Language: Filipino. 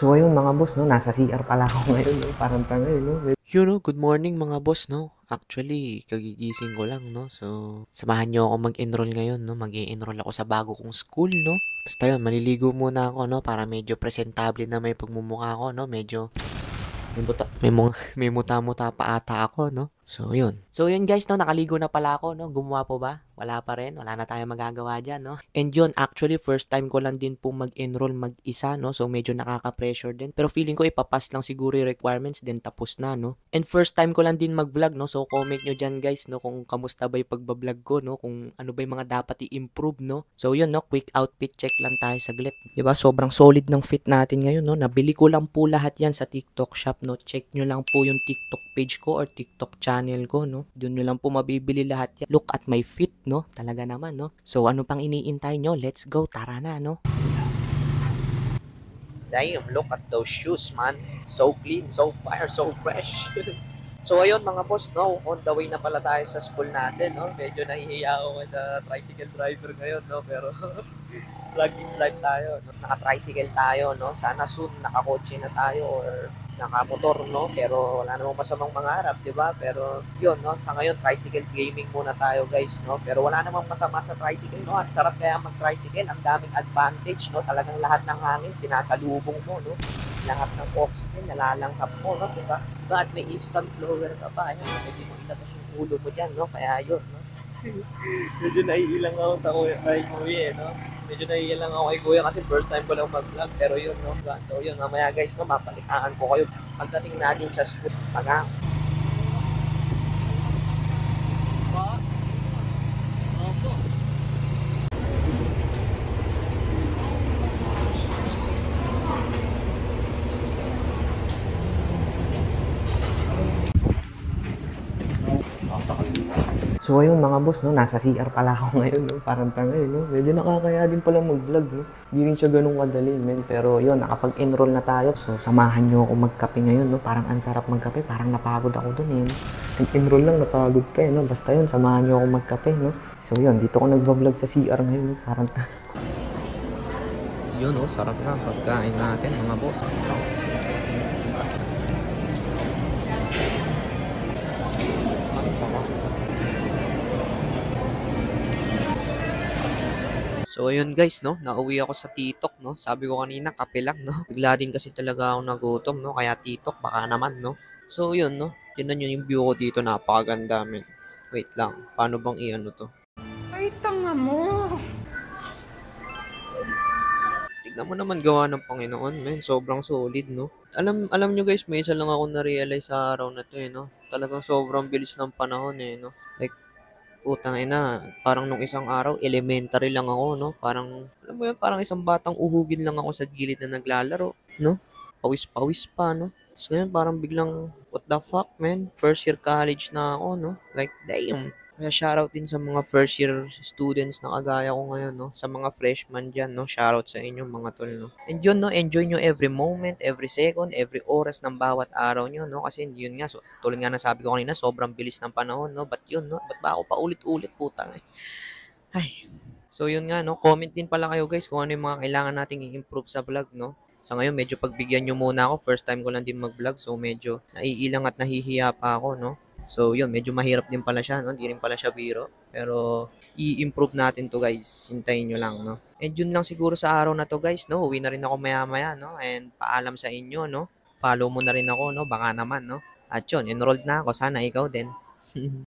So ayun mga boss, no, nasa CR pala ako ngayon, no, parang tanga, no. Good morning mga boss, no? Actually, kagigising ko lang, no? So, samahan niyo ako mag-enroll ngayon, no? Mag-i-enroll ako sa bago kong school, no? Basta yun, maliligo muna ako, no? Para medyo presentable na may pagmumukha ko, no? Medyo may muta-muta pa ata ako, no? So, yun. So, yun guys, no? Nakaligo na pala ako, no? Gumawa po ba? Wala pa rin. Wala na tayong magagawa dyan, no? And yun, actually, first time ko lang din po mag-enroll mag-isa, no? So, medyo nakaka-pressure din. Pero feeling ko ipapass lang siguro yung requirements din tapos na, no? And first time ko lang din mag-vlog, no? So, comment nyo dyan, guys, no? Kung kamusta ba yung pagbablog ko, no? Kung ano ba yung mga dapat i-improve, no? So, yun, no? Quick outfit check lang tayo saglit. Diba? Sobrang solid ng fit natin ngayon, no? Nabili ko lang po lahat yan sa TikTok shop, no? Check nyo lang po yung TikTok page ko or TikTok channel ko, no? Doon nyo lang po mabibili lahat yan. Look at my fit, no? Talaga naman, no? So, ano pang iniintay nyo? Let's go. Tara na, no? Damn, look at those shoes, man. So clean, so fire, so fresh. So ayun mga boss, no, on the way na pala tayo sa school natin, no. Medyo nahihiya ako sa tricycle driver ngayon, no, pero vlog is life tayo, no? Naka-tricycle tayo, no. Sana soon nakakotse na tayo or nakamotor, no, pero wala namang masamang mangarap, di ba? Pero yun, no, sa ngayon tricycle gaming muna tayo, guys, no. Pero wala namang masama sa tricycle, no. Ang sarap kaya mag-tricycle, ang daming advantage, no. Talagang lahat ng hangin sinasalubong mo, no. Lahat ng oxygen nalalanghap mo, no, di ba? Diba? At may instant blower ka pa, ayun, pwede mo ilabas yung ulo mo dyan, no. Kaya yun, no. Medyo naiilang ako sa kuya, no. Medyo naiilang ako kay kuya kasi first time ko lang mag-vlog. Pero yun, no. So yun, mamaya guys, no, mapalitaan ko kayo pagdating natin sa school. Pag So ayun mga boss, no, nasa CR pala ako ngayon, no, parang tanga, no. Medyo nakakaya din pala mag-vlog, no. Hindi rin siya ganun kadali, men. Pero yun, nakapag-enroll na tayo. So samahan nyo ako magkape ngayon, no. Parang ang sarap magkape, parang napagod ako dun, eh. Nag-enroll lang, napagod pa, no. Basta yun, samahan nyo ako magkape, no. So yun, dito ako nagva-vlog sa CR ngayon, no. Parang tanga. Yun, oh, sarap na pagkain natin mga boss. So ayun guys, no, nauwi ako sa TikTok, no. Sabi ko kanina kape lang, no. Bigla din kasi talaga ako nagutom, no. Kaya TikTok baka naman, no. So yun, no. Tingnan niyo yung view ko dito, napakaganda, men. Wait lang, paano bang i-ano to? Ay, tanga mo! Tignan mo naman gawa ng Panginoon, men. Sobrang solid, no. Alam nyo guys, may isa lang ako na-realize sa araw na to, eh, no. Talagang sobrang bilis ng panahon, eh, no. Like, utang ina, parang nung isang araw, elementary lang ako, no? Parang, alam mo yun, parang isang batang uhugin lang ako sa gilid na naglalaro, no? Pawis-pawis pa, no? Tapos ngayon, parang biglang, what the fuck, man? First year college na ako, no? Like, damn. Kaya shoutout din sa mga first year students na kagaya ko ngayon, no? Sa mga freshman dyan, no? Shoutout sa inyo, mga tol, no? And yun, no? Enjoy nyo every moment, every second, every oras ng bawat araw nyo, no? Kasi yun nga, so, tulad nga ng sabi ko kanina, sobrang bilis ng panahon, no? But yun, no? Ba't ba ako paulit-ulit, putang eh? Ay. So yun nga, no? Comment din pala kayo guys kung ano yung mga kailangan nating i-improve sa vlog, no? Sa ngayon, medyo pagbigyan nyo muna ako. First time ko lang din mag-vlog. So medyo naiilang at nahihiya pa ako, no? So yun, medyo mahirap din pala siya, no? Hindi rin pala siya biro. Pero i-improve natin to guys. Hintayin nyo lang, no? And yun lang siguro sa araw na to guys, no? Uwi na rin ako maya-maya, no? And paalam sa inyo, no? Follow mo na rin ako, no? Baka naman, no? At yun, enrolled na ako. Sana ikaw din.